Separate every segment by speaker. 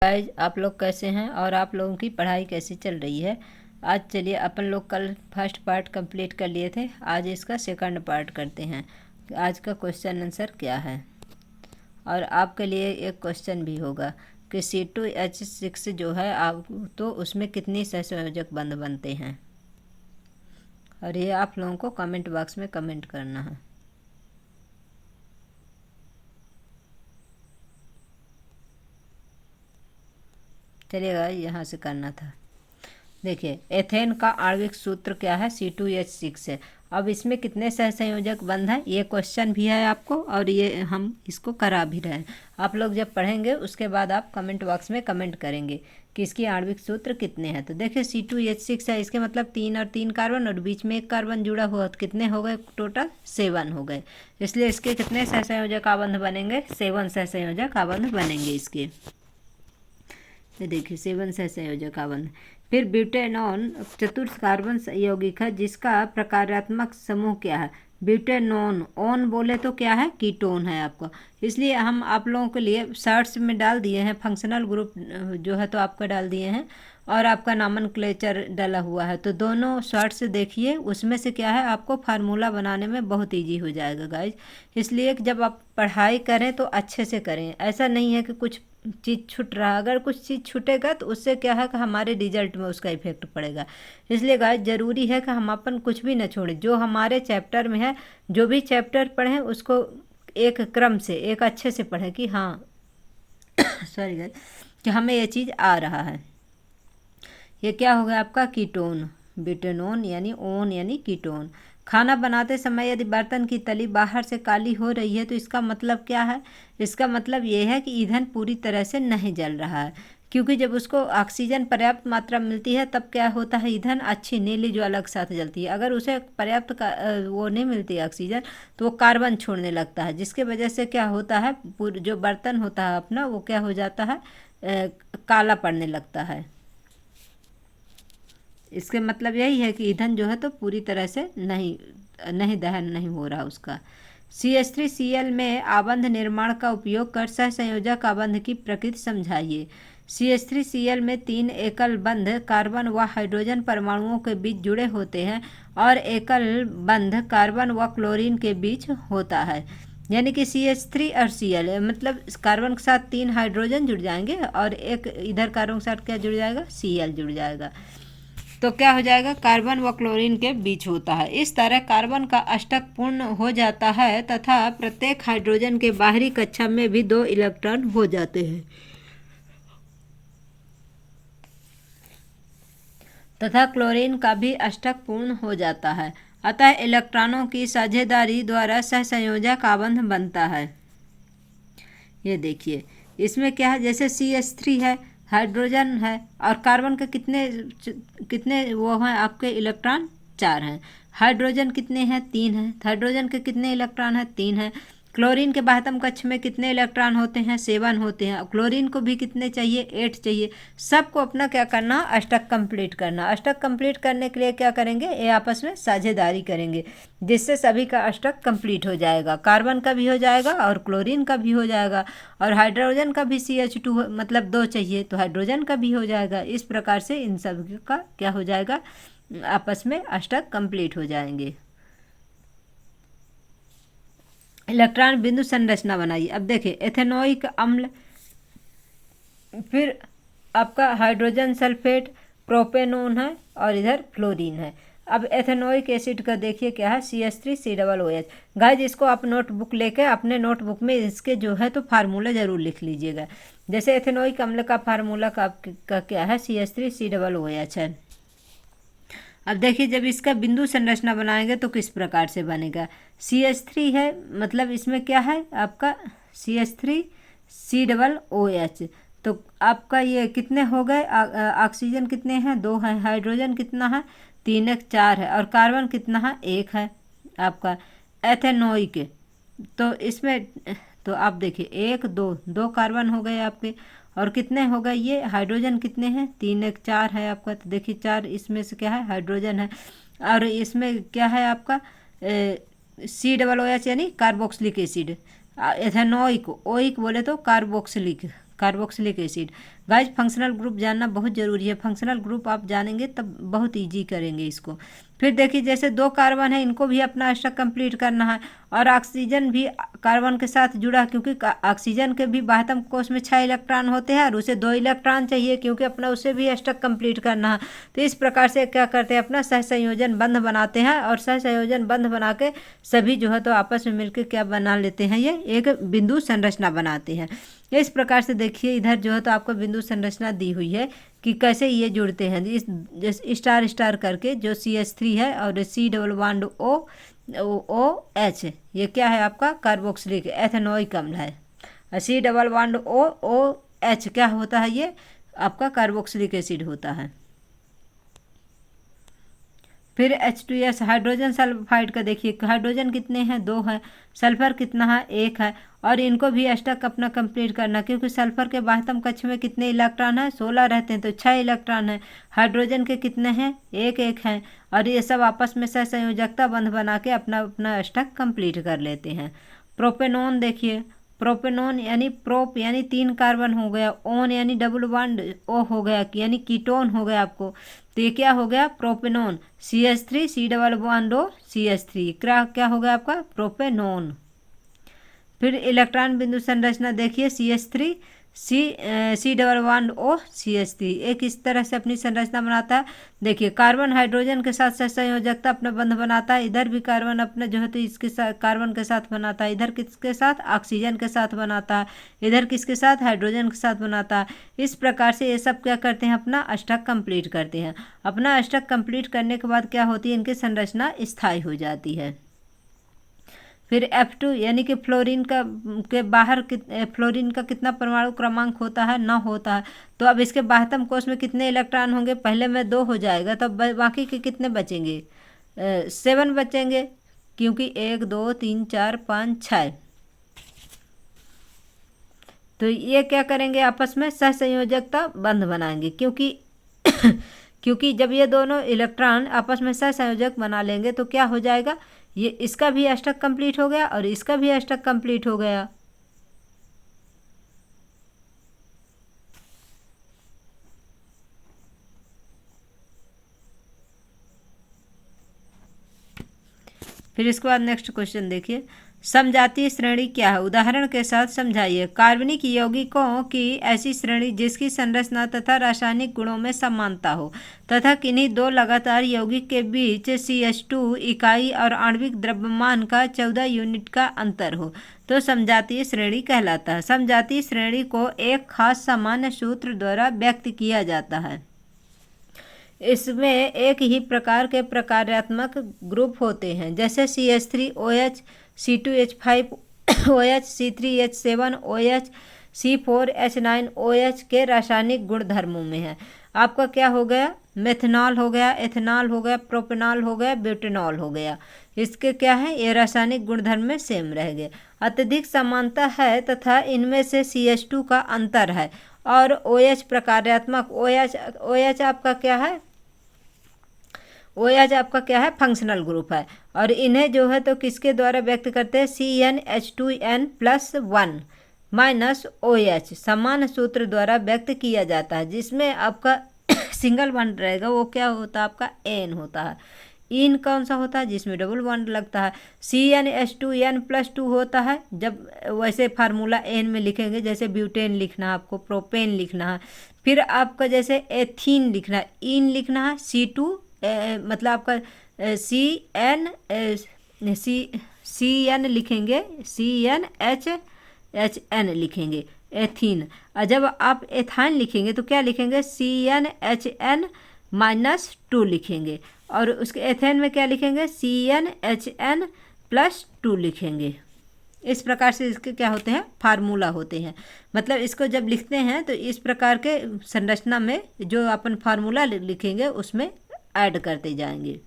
Speaker 1: Guys, आप लोग कैसे हैं और आप लोगों की पढ़ाई कैसी चल रही है। आज चलिए, अपन लोग कल फर्स्ट पार्ट कंप्लीट कर लिए थे, आज इसका सेकंड पार्ट करते हैं। आज का क्वेश्चन आंसर क्या है। और आपके लिए एक क्वेश्चन भी होगा कि C2H6 जो है आप तो उसमें कितनी सहसंयोजक बंध बनते हैं, और ये आप लोगों को कमेंट बॉक्स में कमेंट करना है। चलिएगा, यहाँ से करना था। देखिए, एथेन का आणविक सूत्र क्या है, C2H6 है। अब इसमें कितने सहसंयोजक बंध हैं, ये क्वेश्चन भी है आपको, और ये हम इसको करा भी रहे हैं। आप लोग जब पढ़ेंगे उसके बाद आप कमेंट बॉक्स में कमेंट करेंगे कि इसकी आणविक सूत्र कितने हैं। तो देखिए, C2H6 है, इसके मतलब 3 और 3 कार्बन और बीच में एक कार्बन जुड़ा हुआ, तो कितने हो गए टोटल, 7 हो गए। इसलिए इसके कितने सहसंयोजक आबंध बनेंगे, 7 सहसंयोजक आबंध बनेंगे इसके। ये देखिए, 7 सहसंयोजक आबंध। फिर ब्यूटेनॉन चतुर्थ कार्बन यौगिक है जिसका प्रकार्यात्मक समूह क्या है, ब्यूटेनॉन। ऑन बोले तो क्या है, कीटोन है आपका। इसलिए हम आप लोगों के लिए शॉर्ट्स में डाल दिए हैं, फंक्शनल ग्रुप जो है तो आपका डाल दिए हैं, और आपका नॉमेनक्लेचर डाला हुआ है। तो दोनों शॉर्ट्स देखिए, उसमें से क्या है आपको फार्मूला बनाने में बहुत ईजी हो जाएगा गाइज। इसलिए जब आप पढ़ाई करें तो अच्छे से करें, ऐसा नहीं है कि कुछ चीज़ छूट रहा। अगर कुछ चीज़ छूटेगा तो उससे क्या है कि हमारे रिजल्ट में उसका इफेक्ट पड़ेगा। इसलिए गाइस, ज़रूरी है कि हम अपन कुछ भी ना छोड़ें, जो हमारे चैप्टर में है, जो भी चैप्टर पढ़ें उसको एक क्रम से, एक अच्छे से पढ़ें कि हाँ सॉरी गाइस, कि हमें ये चीज़ आ रहा है। ये क्या हो गया आपका, कीटोन। ब्यूटेनॉन यानी ओन यानी कीटोन। खाना बनाते समय यदि बर्तन की तली बाहर से काली हो रही है तो इसका मतलब क्या है, इसका मतलब ये है कि ईंधन पूरी तरह से नहीं जल रहा है, क्योंकि जब उसको ऑक्सीजन पर्याप्त मात्रा मिलती है तब क्या होता है, ईंधन अच्छी नीली ज्वाला के साथ जलती है। अगर उसे पर्याप्त वो नहीं मिलती ऑक्सीजन, तो वो कार्बन छोड़ने लगता है, जिसके वजह से क्या होता है, जो बर्तन होता है अपना वो क्या हो जाता है, काला पड़ने लगता है। इसके मतलब यही है कि ईंधन जो है तो पूरी तरह से नहीं दहन नहीं हो रहा उसका। CH3Cl में आबंध निर्माण का उपयोग कर सहसंयोजक आबंध की प्रकृति समझाइए। CH3Cl में 3 एकल बंध कार्बन व हाइड्रोजन परमाणुओं के बीच जुड़े होते हैं और एकल बंध कार्बन व क्लोरीन के बीच होता है। यानी कि CH3 और Cl मतलब कार्बन के साथ 3 हाइड्रोजन जुड़ जाएंगे और एक इधर कार्बन के साथ क्या जुड़ जाएगा, Cl जुड़ जाएगा। तो क्या हो जाएगा, कार्बन व क्लोरीन के बीच होता है। इस तरह कार्बन का अष्टक पूर्ण हो जाता है तथा प्रत्येक हाइड्रोजन के बाहरी कक्षा में भी 2 इलेक्ट्रॉन हो जाते हैं तथा क्लोरीन का भी अष्टक पूर्ण हो जाता है। अतः इलेक्ट्रॉनों की साझेदारी द्वारा सहसंयोजक आबंध बनता है। ये देखिए, इसमें क्या है, जैसे CH3 है, हाइड्रोजन है, और कार्बन के कितने कितने वो हैं आपके इलेक्ट्रॉन, 4 हैं। हाइड्रोजन कितने हैं, 3 हैं। हाइड्रोजन के कितने इलेक्ट्रॉन हैं, 3 हैं। क्लोरीन के बाह्यतम कक्ष में कितने इलेक्ट्रॉन होते हैं, 7 होते हैं। क्लोरीन को भी कितने चाहिए, 8 चाहिए। सबको अपना क्या करना, अष्टक कंप्लीट करना। अष्टक कंप्लीट करने के लिए क्या करेंगे, ये आपस में साझेदारी करेंगे, जिससे सभी का अष्टक कंप्लीट हो जाएगा। कार्बन का भी हो जाएगा और क्लोरीन का भी हो जाएगा, और हाइड्रोजन का भी CH2 मतलब 2 चाहिए तो हाइड्रोजन का भी हो जाएगा। इस प्रकार से इन सब का क्या हो जाएगा, आपस में अष्टक कंप्लीट हो जाएंगे। इलेक्ट्रॉन बिंदु संरचना बनाइए। अब देखिए, एथेनोइक अम्ल, फिर आपका हाइड्रोजन सल्फेट, प्रोपेनोन है, और इधर फ्लोरीन है। अब एथेनोइक एसिड का देखिए क्या है, CH3COOH। गाइज, इसको आप नोटबुक लेके अपने नोटबुक में इसके जो है तो फार्मूला ज़रूर लिख लीजिएगा। जैसे एथेनोइक अम्ल का फार्मूला का क्या है, CH3COOH है। अब देखिए, जब इसका बिंदु संरचना बनाएंगे तो किस प्रकार से बनेगा, CH3 है, मतलब इसमें क्या है आपका CH3COOH। तो आपका ये कितने हो गए, ऑक्सीजन कितने हैं, 2 हैं। हाइड्रोजन कितना है, 3 1 4 है। और कार्बन कितना है, 1 है आपका एथेनोइक। तो इसमें तो आप देखिए, 1 2 2 कार्बन हो गए आपके, और कितने हो गए ये हाइड्रोजन कितने हैं, 3 1 4 है आपका। तो देखिए, 4 इसमें से क्या है, हाइड्रोजन है। और इसमें क्या है आपका COOH यानी कार्बोक्सिलिक एसिड। एथेनोइक, ओइक बोले तो carboxylic acid. Guys functional group जानना बहुत ज़रूरी है, फंक्शनल ग्रुप आप जानेंगे तब बहुत ईजी करेंगे इसको। फिर देखिए जैसे 2 कार्बन है, इनको भी अपना अष्टक कंप्लीट करना है, और ऑक्सीजन भी कार्बन के साथ जुड़ा, क्योंकि ऑक्सीजन के भी बाह्यतम कोश में 6 इलेक्ट्रॉन होते हैं और उसे 2 इलेक्ट्रॉन चाहिए, क्योंकि अपना उसे भी अष्टक कंप्लीट करना है। तो इस प्रकार से क्या करते हैं, अपना सहसंयोजन बंध बनाते हैं, और सहसंयोजन बंध बना के सभी जो है तो आपस में मिलकर क्या बना लेते हैं, ये एक बिंदु संरचना बनाते हैं। इस प्रकार से देखिए इधर जो है तो आपको बिंदु संरचना दी हुई है कि कैसे ये जुड़ते हैं, इस स्टार स्टार करके, जो CH3 है और C डबल बॉन्ड OH, ये क्या है आपका कार्बोक्सिलिक एथेनोइक अम्ल है। C डबल बॉन्ड OH क्या होता है, ये आपका कार्बोक्सिलिक एसिड होता है। फिर H2S हाइड्रोजन सल्फाइड का देखिए, हाइड्रोजन कितने हैं, 2 है, सल्फर कितना है, 1 है, और इनको भी अष्टक अपना कंप्लीट करना, क्योंकि सल्फर के बाह्यतम कक्ष में कितने इलेक्ट्रॉन हैं, 16 रहते हैं, तो 6 इलेक्ट्रॉन हैं। हाइड्रोजन के कितने हैं, 1 हैं, और ये सब आपस में सहसंयोजकता बंध बना के अपना अपना अष्टक कंप्लीट कर लेते हैं। प्रोपेनॉन देखिए, प्रोपेनॉन यानी प्रोप यानी 3 कार्बन हो गया, ओन यानी डबल बॉन्ड ओ हो गया, यानी कीटोन हो गया आपको, तो ये क्या हो गया propanone, CH3 C double bond O CH3, क्या हो गया आपका प्रोपेनॉन। फिर इलेक्ट्रॉन बिंदु संरचना देखिए, CH3 C double bond O CH3 एक इस तरह से अपनी संरचना बनाता है। देखिए कार्बन हाइड्रोजन के साथ सहसंयोजकता अपना बंध बनाता है, इधर भी कार्बन अपना जो है तो इसके साथ कार्बन के साथ बनाता है, इधर किसके साथ ऑक्सीजन के साथ बनाता है, इधर किसके साथ हाइड्रोजन के साथ बनाता है। इस प्रकार से ये सब क्या करते हैं, अपना अष्टक कंप्लीट करते हैं। अपना अष्टक कंप्लीट करने के बाद क्या होती है, इनकी संरचना स्थायी हो जाती है। फिर F2 यानी कि फ्लोरीन का के बाहर फ्लोरीन का कितना परमाणु क्रमांक होता है, 9 होता है। तो अब इसके बाह्यतम कोश में कितने इलेक्ट्रॉन होंगे, पहले में 2 हो जाएगा, तब बाकी के कितने बचेंगे, 7 बचेंगे, क्योंकि 1 2 3 4 5 6। तो ये क्या करेंगे, आपस में सहसंयोजकता बंध बनाएंगे, क्योंकि क्योंकि जब ये दोनों इलेक्ट्रॉन आपस में सहसंयोजक बना लेंगे तो क्या हो जाएगा, ये इसका भी अष्टक कंप्लीट हो गया और इसका भी अष्टक कंप्लीट हो गया। फिर इसके बाद नेक्स्ट क्वेश्चन देखिए, समजातीय श्रेणी क्या है, उदाहरण के साथ समझाइए। कार्बनिक यौगिकों की ऐसी श्रेणी जिसकी संरचना तथा रासायनिक गुणों में समानता हो तथा किन्हीं 2 लगातार यौगिक के बीच CH2 इकाई और आणविक द्रव्यमान का 14 यूनिट का अंतर हो तो समजातीय श्रेणी कहलाता है। समजातीय श्रेणी को एक खास सामान्य सूत्र द्वारा व्यक्त किया जाता है। इसमें एक ही प्रकार के प्रकार्यात्मक ग्रुप होते हैं, जैसे CH3OH C2H5 OH C3H7 OH C4H9OH के रासायनिक गुणधर्मों में है। आपका क्या हो गया, मेथनॉल हो गया, एथेनॉल हो गया, प्रोपेनॉल हो गया, ब्यूटेनॉल हो गया। इसके क्या है, ये रासायनिक गुणधर्म में सेम रह गए। अत्यधिक समानता है तथा इनमें से CH2 का अंतर है, और OH प्रकार्यात्मक OH आपका क्या है, OH आपका क्या है, फंक्शनल ग्रुप है, और इन्हें जो है तो किसके द्वारा व्यक्त करते हैं, CnH2n+1 माइनस OH समान सूत्र द्वारा व्यक्त किया जाता है, जिसमें आपका सिंगल बॉन्ड रहेगा वो क्या होता है, आपका N होता है। इन कौन सा होता है, जिसमें डबल बॉन्ड लगता है। CnH2n+2 होता है, जब वैसे फार्मूला N में लिखेंगे, जैसे ब्यूटेन लिखना है आपको, प्रोपेन लिखना है, फिर आपका जैसे एथीन लिखना है, इन लिखना है, C2 मतलब आपका CN लिखेंगे, CnHN लिखेंगे, एथीन। और जब आप एथाइन लिखेंगे तो क्या लिखेंगे, CnHN-2 लिखेंगे, और उसके एथेन में क्या लिखेंगे, CnHN+2 लिखेंगे। इस प्रकार से इसके क्या होते हैं, फार्मूला होते हैं। मतलब इसको जब लिखते हैं तो इस प्रकार के संरचना में जो अपन फार्मूला लिखेंगे उसमें ऐड करते जाएंगे।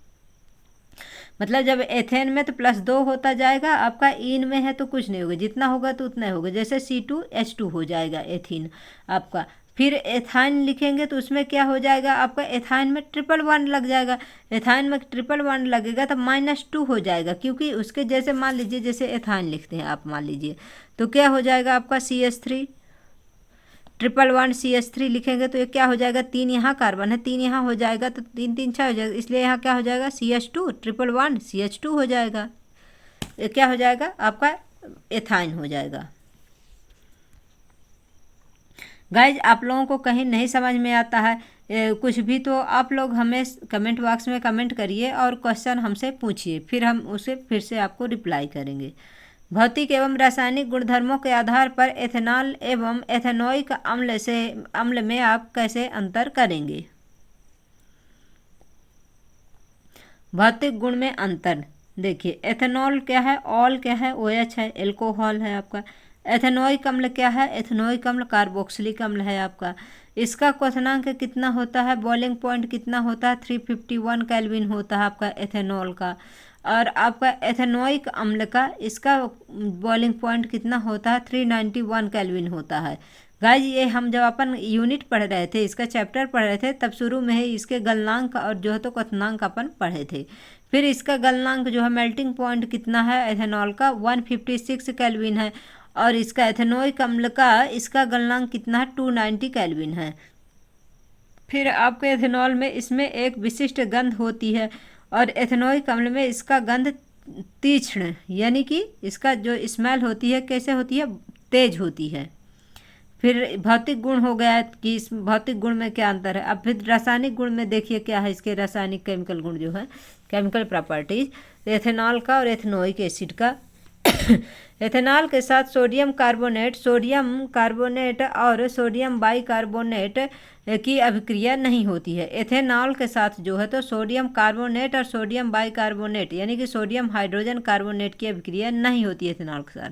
Speaker 1: मतलब जब एथेन में तो +2 होता जाएगा, आपका इन में है तो कुछ नहीं होगा, जितना होगा तो उतना होगा, जैसे C2H2 हो जाएगा एथीन आपका। फिर एथाइन लिखेंगे तो उसमें क्या हो जाएगा, आपका एथाइन में ट्रिपल बॉन्ड लग जाएगा। एथाइन में ट्रिपल बॉन्ड लगेगा तो -2 हो जाएगा, क्योंकि उसके जैसे मान लीजिए जैसे एथाइन लिखते हैं आप, मान लीजिए तो क्या हो जाएगा आपका CH3, 111CH3 लिखेंगे तो ये क्या हो जाएगा, 3 यहाँ कार्बन है, 3 यहाँ हो जाएगा तो 3 3 6 हो जाएगा, इसलिए यहाँ क्या हो जाएगा CH2, 111CH2 हो जाएगा। ये क्या हो जाएगा आपका एथाइन हो जाएगा। गाइज आप लोगों को कहीं नहीं समझ में आता है कुछ भी तो आप लोग हमें कमेंट बॉक्स में कमेंट करिए और क्वेश्चन हमसे पूछिए, फिर हम उसे फिर से आपको रिप्लाई करेंगे। भौतिक एवं रासायनिक गुणधर्मों के आधार पर एथेनॉल एवं एथेनोइक अम्ल में आप कैसे अंतर करेंगे। भौतिक गुण में अंतर देखिए, एथेनॉल क्या है, ऑल क्या है, OH है, एल्कोहल है आपका। एथेनोइक अम्ल क्या है, एथेनोइक अम्ल कार्बोक्सिलिक अम्ल है आपका। इसका क्वथनांक कितना होता है, बॉइलिंग पॉइंट कितना होता है, 351 केल्विन होता है आपका एथेनॉल का। और आपका एथेनोइक अम्ल का इसका बॉइलिंग पॉइंट कितना होता है, 391 केल्विन होता है। गाइज ये हम जब अपन यूनिट पढ़ रहे थे, इसका चैप्टर पढ़ रहे थे, तब शुरू में ही इसके गलनांक और जो है तो क्वथनांक अपन पढ़े थे। फिर इसका गलनांक जो है मेल्टिंग पॉइंट कितना है एथेनॉल का, 156 केल्विन है। और इसका एथेनोइक अम्ल का इसका गलनांक कितना है, 290 केल्विन है। फिर आपके एथेनॉल में इसमें एक विशिष्ट गंध होती है और एथेनोइक अम्ल में इसका गंध तीक्ष्ण, यानी कि इसका जो स्मेल होती है कैसे होती है, तेज होती है। फिर भौतिक गुण हो गया कि इस भौतिक गुण में क्या अंतर है। अब फिर रासायनिक गुण में देखिए क्या है इसके रासायनिक केमिकल गुण जो है, केमिकल प्रॉपर्टीज एथेनॉल का और एथेनोइक एसिड का। एथेनॉल के साथ सोडियम कार्बोनेट और सोडियम बाइकार्बोनेट की अभिक्रिया नहीं होती है। एथेनॉल के साथ जो है तो सोडियम कार्बोनेट और सोडियम बाइकार्बोनेट यानी कि सोडियम हाइड्रोजन कार्बोनेट की अभिक्रिया नहीं होती है एथेनॉल के साथ।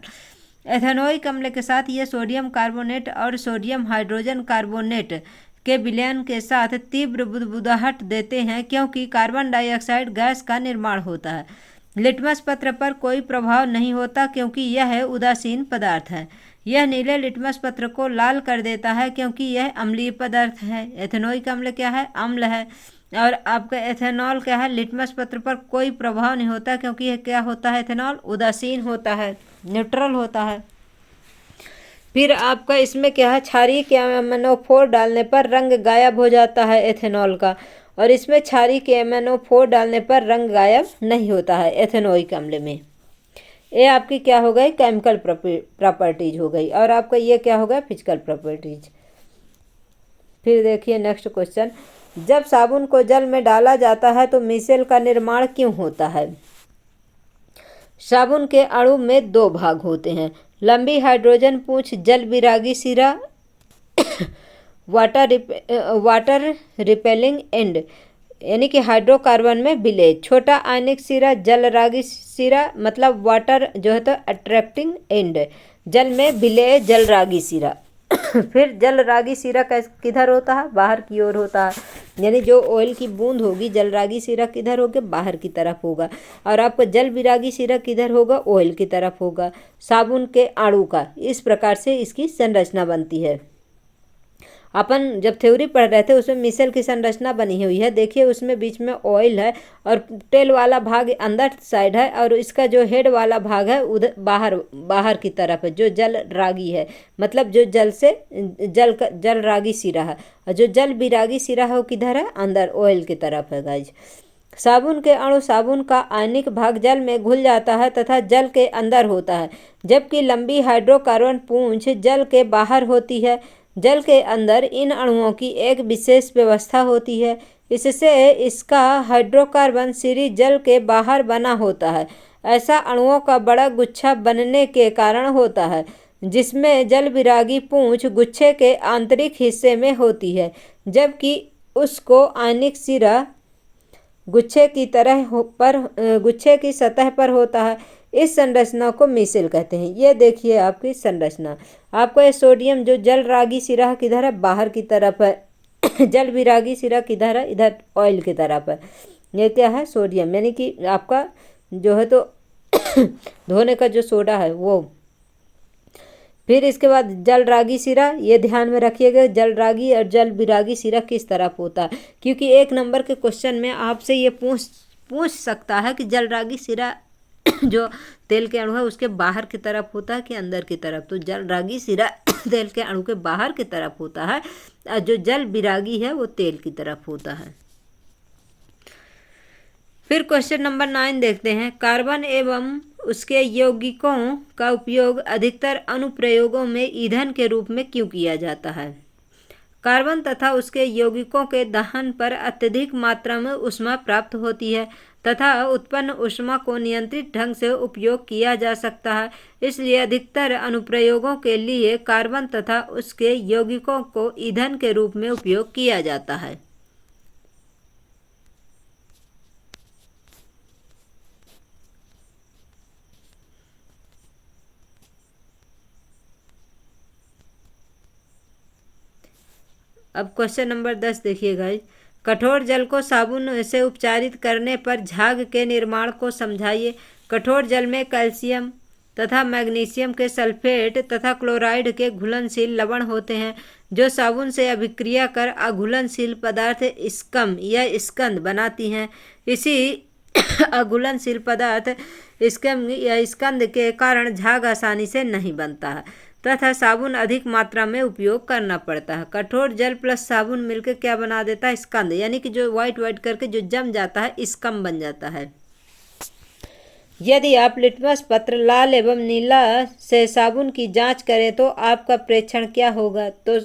Speaker 1: एथेनोइक अम्ल के साथ ये सोडियम कार्बोनेट और सोडियम हाइड्रोजन कार्बोनेट के विलयन के साथ तीव्र बुदबुदाहट देते हैं, क्योंकि कार्बन डाइऑक्साइड गैस का निर्माण होता है। लिटमस पत्र पर कोई प्रभाव नहीं होता क्योंकि यह उदासीन पदार्थ है। यह नीले लिटमस पत्र को लाल कर देता है क्योंकि यह अम्लीय पदार्थ है। एथेनोइक अम्ल क्या है, अम्ल है। और आपका एथेनॉल क्या है, लिटमस पत्र पर कोई प्रभाव नहीं होता क्योंकि यह क्या होता है, एथेनॉल उदासीन होता है, न्यूट्रल होता है। फिर आपका इसमें क्या है, क्षारीय के एमएनओ4 डालने पर रंग गायब हो जाता है एथेनॉल का, और इसमें क्षारीय के एमएनओ4 डालने पर रंग गायब नहीं होता है एथेनोइक अम्ल में। ये आपकी क्या हो गई, केमिकल प्रॉपर्टीज हो गई, और आपका ये क्या हो गया, फिजिकल प्रॉपर्टीज। फिर देखिए नेक्स्ट क्वेश्चन, जब साबुन को जल में डाला जाता है तो मिसेल का निर्माण क्यों होता है। साबुन के अणु में 2 भाग होते हैं, लंबी हाइड्रोजन पूंछ जल विरागी सिरा वाटर रिपेलिंग एंड यानी कि हाइड्रोकार्बन में विलय, छोटा आयनिक सिरा जल रागी सिरा मतलब वाटर जो है तो अट्रैक्टिंग एंड, जल में विलय जल रागी सिरा। फिर जल रागी सिरा किधर होता है, बाहर की ओर होता है, यानी जो ऑयल की बूंद होगी जल रागी सिरा किधर होगा, बाहर की तरफ होगा। और आपका जल विरागी सिरा किधर होगा, ऑयल की तरफ होगा, साबुन के अणु का। इस प्रकार से इसकी संरचना बनती है। अपन जब थ्योरी पढ़ रहे थे उसमें मिसेल की संरचना बनी हुई है, देखिए उसमें बीच में ऑयल है और टेल वाला भाग अंदर साइड है, और इसका जो हेड वाला भाग है उधर बाहर की तरफ है, जो जल रागी है, मतलब जो जल रागी सिरा है, और जो जल विरागी सिरा है वो किधर है, अंदर ऑयल की तरफ है गाइज। साबुन के अणु साबुन का आयनिक भाग जल में घुल जाता है तथा जल के अंदर होता है, जबकि लंबी हाइड्रोकार्बन पूंछ जल के बाहर होती है। जल के अंदर इन अणुओं की एक विशेष व्यवस्था होती है, इससे इसका हाइड्रोकार्बन सीरीज जल के बाहर बना होता है। ऐसा अणुओं का बड़ा गुच्छा बनने के कारण होता है, जिसमें जल विरागी पूंछ गुच्छे के आंतरिक हिस्से में होती है, जबकि उसको आयनिक सिरा गुच्छे की सतह पर होता है। इस संरचना को मिसेल कहते हैं। ये देखिए आपकी संरचना, आपको ये सोडियम जो जल रागी सिरा किधर है, बाहर की तरफ है, जल विरागी सिरा किधर है, इधर ऑयल की तरफ है। ये क्या है, सोडियम, यानी कि आपका जो है तो धोने का जो सोडा है वो। फिर इसके बाद जल रागी सिरा, ये ध्यान में रखिएगा जल रागी और जल विरागी सिरा किस तरफ होता है, क्योंकि 1 नंबर के क्वेश्चन में आपसे ये पूछ सकता है कि जल रागी सिरा जो तेल के अणु है उसके बाहर की तरफ होता है कि अंदर की तरफ? तो जल रागी शिरा तेल के अणु के बाहर की तरफ होता है, और जो जल विरागी है वो तेल की तरफ होता है। फिर क्वेश्चन नंबर 9 देखते हैं। कार्बन एवं उसके यौगिकों का उपयोग अधिकतर अनुप्रयोगों में ईंधन के रूप में क्यों किया जाता है? कार्बन तथा उसके यौगिकों के दहन पर अत्यधिक मात्रा में ऊष्मा प्राप्त होती है तथा उत्पन्न ऊष्मा को नियंत्रित ढंग से उपयोग किया जा सकता है। इसलिए अधिकतर अनुप्रयोगों के लिए कार्बन तथा उसके यौगिकों को ईंधन के रूप में उपयोग किया जाता है। अब क्वेश्चन नंबर 10 देखिएगा। कठोर जल को साबुन से उपचारित करने पर झाग के निर्माण को समझाइए। कठोर जल में कैल्शियम तथा मैग्नीशियम के सल्फेट तथा क्लोराइड के घुलनशील लवण होते हैं, जो साबुन से अभिक्रिया कर अघुलनशील पदार्थ स्कम या स्कंद बनाती हैं। इसी अघुलनशील पदार्थ स्कम या स्कंद के कारण झाग आसानी से नहीं बनता है तथा साबुन अधिक मात्रा में उपयोग करना पड़ता है। कठोर जल प्लस साबुन मिलकर क्या बना देता है? स्कंद, यानी कि जो वाइट वाइट करके जो जम जाता है स्कम बन जाता है। यदि आप लिटमस पत्र लाल एवं नीला से साबुन की जांच करें तो आपका प्रेक्षण क्या होगा? तो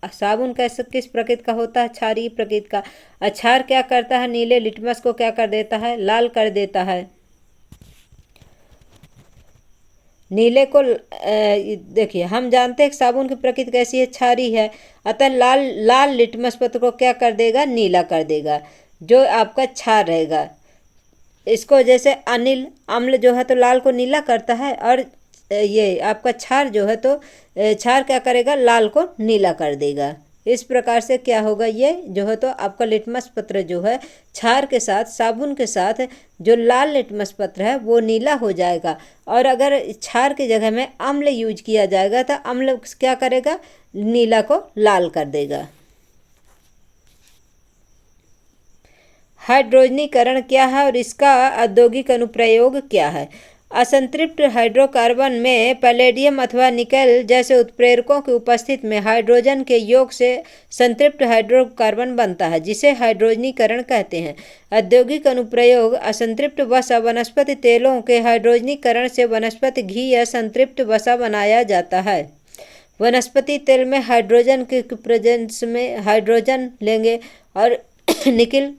Speaker 1: साबुन कैसे किस प्रकृति का होता है? क्षारीय प्रकृति का। क्षार क्या करता है? नीले लिटमस को क्या कर देता है? लाल कर देता है। नीले को देखिए, हम जानते हैं कि साबुन की प्रकृति कैसी है? क्षारीय है, अतः लाल लिटमस पत्र को क्या कर देगा? नीला कर देगा, जो आपका क्षार रहेगा। इसको जैसे अनिल अम्ल जो है तो लाल को नीला करता है, और ये आपका क्षार जो है तो क्षार क्या करेगा? लाल को नीला कर देगा। इस प्रकार से क्या होगा? ये जो है तो आपका लिटमस पत्र जो है क्षार के साथ, साबुन के साथ जो लाल लिटमस पत्र है वो नीला हो जाएगा, और अगर क्षार की जगह में अम्ल यूज किया जाएगा तो अम्ल क्या करेगा? नीला को लाल कर देगा। हाइड्रोजनीकरण क्या है और इसका औद्योगिक अनुप्रयोग क्या है? असंतृप्त हाइड्रोकार्बन में पैलेडियम अथवा निकेल जैसे उत्प्रेरकों की उपस्थिति में हाइड्रोजन के योग से संतृप्त हाइड्रोकार्बन बनता है, जिसे हाइड्रोजनीकरण कहते हैं। औद्योगिक अनुप्रयोग: असंतृप्त वसा वनस्पति तेलों के हाइड्रोजनीकरण से वनस्पति घी या संतृप्त वसा बनाया जाता है। वनस्पति तेल में हाइड्रोजन के प्रेजेंस में हाइड्रोजन लेंगे और निकेल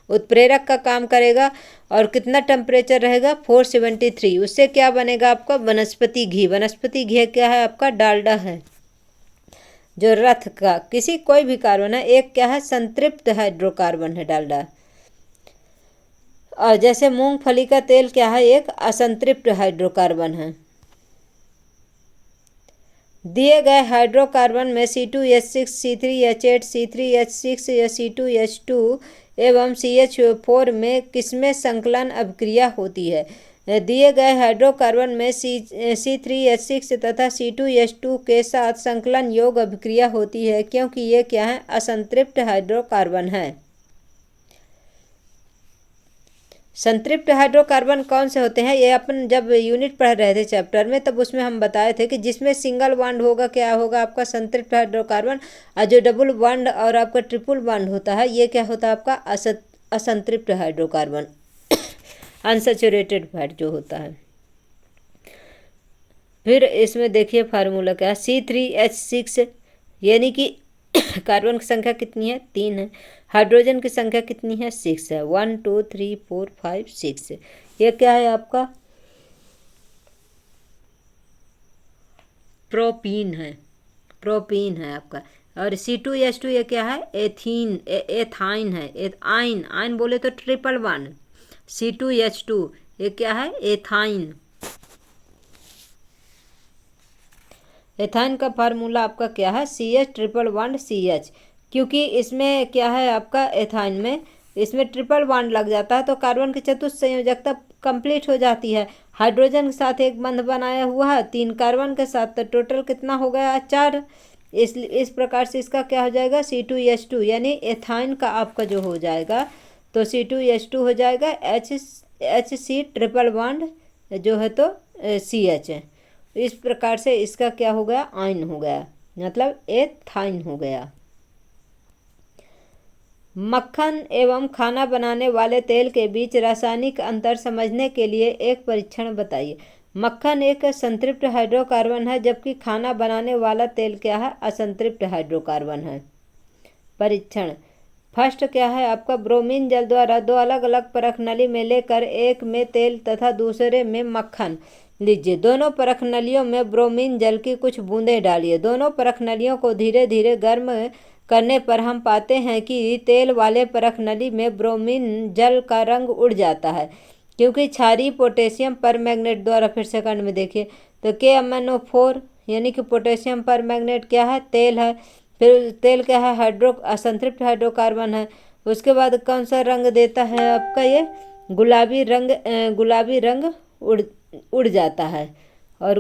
Speaker 1: उत्प्रेरक का काम करेगा, और कितना टेम्परेचर रहेगा? 473। उससे क्या बनेगा आपका? वनस्पति घी। वनस्पति घी क्या है आपका? डालडा है, जो रथ का किसी कोई भी कार्बन है। एक क्या है? संतृप्त हाइड्रोकार्बन है डालडा। और जैसे मूंगफली का तेल क्या है? एक असंतृप्त हाइड्रोकार्बन है। दिए गए हाइड्रोकार्बन में C2H6, C3H8, C3H6 या C2H2 एवं CH4 में किसमें संकलन अभिक्रिया होती है? दिए गए हाइड्रोकार्बन में C3H6 तथा C2H2 के साथ संकलन योग अभिक्रिया होती है, क्योंकि ये क्या है? असंतृप्त हाइड्रोकार्बन है। संतृप्त हाइड्रोकार्बन कौन से होते हैं? ये अपन जब यूनिट पढ़ रहे थे चैप्टर में, तब उसमें हम बताए थे कि जिसमें सिंगल बॉन्ड होगा क्या होगा? आपका संतृप्त हाइड्रोकार्बन। और जो डबल बॉन्ड और आपका ट्रिपल बॉन्ड होता है ये क्या होता है? आपका असंतृप्त हाइड्रोकार्बन, अनसैचुरेटेड फैट जो होता है। फिर इसमें देखिए फार्मूला क्या है? C3H6 यानी कि कार्बन की संख्या कितनी है? 3 है। हाइड्रोजन की संख्या कितनी है? 6 है। 1 2 3 4 5 6। ये क्या है आपका? प्रोपीन है, प्रोपीन है आपका। और C2H2 ये क्या है? एथाइन है। आइन बोले तो ट्रिपल बॉन्ड। C2H2 ये क्या है? एथाइन। एथाइन का फार्मूला आपका क्या है? CH ट्रिपल बॉन्ड CH, क्योंकि इसमें क्या है आपका? एथाइन में इसमें ट्रिपल बॉन्ड लग जाता है तो कार्बन की चतुस्संयोजकता कंप्लीट हो जाती है। हाइड्रोजन के साथ एक बंध बनाया हुआ है 3 कार्बन के साथ, तो टोटल कितना हो गया? 4। इस प्रकार से इसका क्या हो जाएगा? C2H2 यानी एथाइन का आपका जो हो जाएगा तो C2H2 हो जाएगा HC ट्रिपल बॉन्ड जो है तो CH है। इस प्रकार से इसका क्या हो गया, आयन हो गया, मतलब एथाइन हो गया। मक्खन एवं खाना बनाने वाले तेल के बीच रासायनिक अंतर समझने के लिए एक परीक्षण बताइए। मक्खन एक संतृप्त हाइड्रोकार्बन है, जबकि खाना बनाने वाला तेल क्या है, असंतृप्त हाइड्रोकार्बन है। परीक्षण फर्स्ट क्या है आपका, ब्रोमीन जल द्वारा दो अलग अलग परख नली में लेकर एक में तेल तथा दूसरे में मक्खन लीजिए। दोनों परख नलियों में ब्रोमीन जल की कुछ बूंदें डालिए। दोनों परख नलियों को धीरे धीरे गर्म करने पर हम पाते हैं कि तेल वाले परख नली में ब्रोमीन जल का रंग उड़ जाता है, क्योंकि क्षारीय पोटेशियम परमैंगनेट द्वारा, फिर सेकंड में देखिए तो KMnO4 यानी कि पोटेशियम परमैंगनेट क्या है, तेल है। फिर तेल क्या है, असंतृप्त हाइड्रोकार्बन है। उसके बाद कौन सा रंग देता है आपका, ये गुलाबी रंग उड़ जाता है। और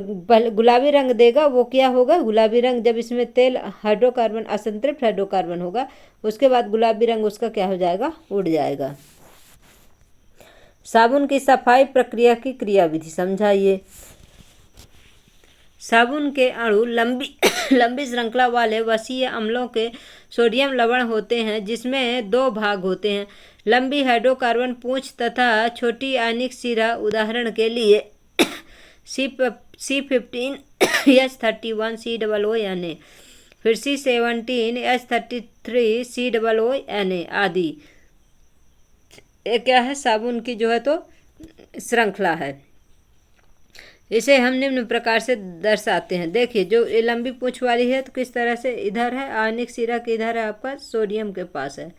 Speaker 1: गुलाबी रंग देगा वो क्या होगा, गुलाबी रंग जब इसमें तेल हाइड्रोकार्बन असंतृप्त हाइड्रोकार्बन होगा, उसके बाद गुलाबी रंग उसका क्या हो जाएगा, उड़ जाएगा। साबुन की सफाई प्रक्रिया की क्रियाविधि समझाइए। साबुन के अणु लंबी श्रृंखला वाले वसीय अम्लों के सोडियम लवण होते हैं, जिसमें दो भाग होते हैं, लंबी हाइड्रोकार्बन पूंछ तथा छोटी आयनिक सिरा। उदाहरण के लिए C15H31COO, फिर C17H33COO आदि। ये क्या है, साबुन की जो है तो श्रृंखला है। इसे हम निम्न प्रकार से दर्शाते हैं। देखिए जो ये लंबी पूंछ वाली है तो किस तरह से, इधर है आयनिक सिरा के, इधर है आपका सोडियम के पास है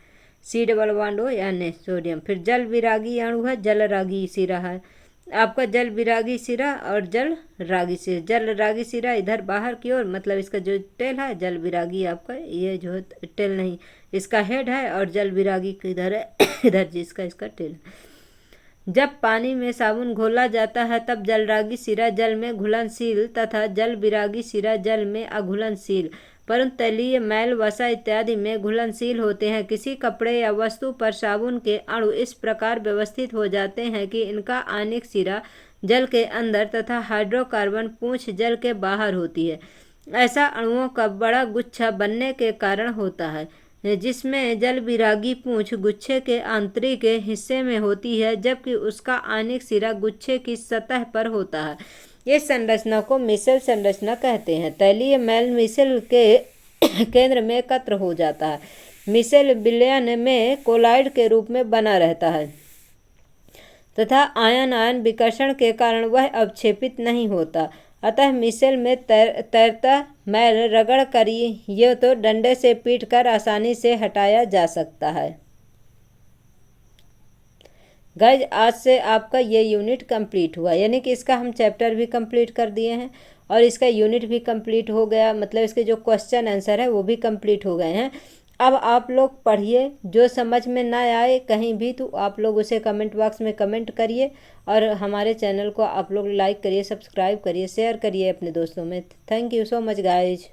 Speaker 1: C+O यानी सोडियम। फिर जल विरागी अणु है, जल रागी सिरा है आपका, जल विरागी सिरा और जल रागी सिरा। जल रागी सिरा इधर बाहर की ओर, मतलब इसका जो टेल है, जल विरागी आपका ये जो है टेल नहीं, इसका हेड है, और जल विरागी किधर है इधर जिसका इसका टेल। जब पानी में साबुन घोला जाता है तब जलरागी सिरा जल में घुलनशील तथा जल विरागी सिरा जल में अघुलनशील, परंतु तैलीय मैल, वसा इत्यादि में घुलनशील होते हैं। किसी कपड़े या वस्तु पर साबुन के अणु इस प्रकार व्यवस्थित हो जाते हैं कि इनका आयनिक सिरा जल के अंदर तथा हाइड्रोकार्बन पूंछ जल के बाहर होती है। ऐसा अणुओं का बड़ा गुच्छा बनने के कारण होता है, जिसमें जल विरागी पूंछ गुच्छे के आंतरिक हिस्से में होती है, जबकि उसका आयनिक सिरा गुच्छे की सतह पर होता है। इस संरचना को मिसेल संरचना कहते हैं। तैलीय मैल मिसेल के केंद्र में एकत्र हो जाता है। मिसेल विलयन में कोलाइड के रूप में बना रहता है तथा आयन विकर्षण के कारण वह अवक्षेपित नहीं होता। अतः मिसेल में तैरता मैल रगड़ कर ये तो डंडे से पीटकर आसानी से हटाया जा सकता है। गाइज आज से आपका ये यूनिट कंप्लीट हुआ, यानी कि इसका हम चैप्टर भी कंप्लीट कर दिए हैं और इसका यूनिट भी कंप्लीट हो गया, मतलब इसके जो क्वेश्चन आंसर है वो भी कंप्लीट हो गए हैं। अब आप लोग पढ़िए, जो समझ में ना आए कहीं भी तो आप लोग उसे कमेंट बॉक्स में कमेंट करिए, और हमारे चैनल को आप लोग लाइक करिए, सब्सक्राइब करिए, शेयर करिए अपने दोस्तों में। Thank you so much guys.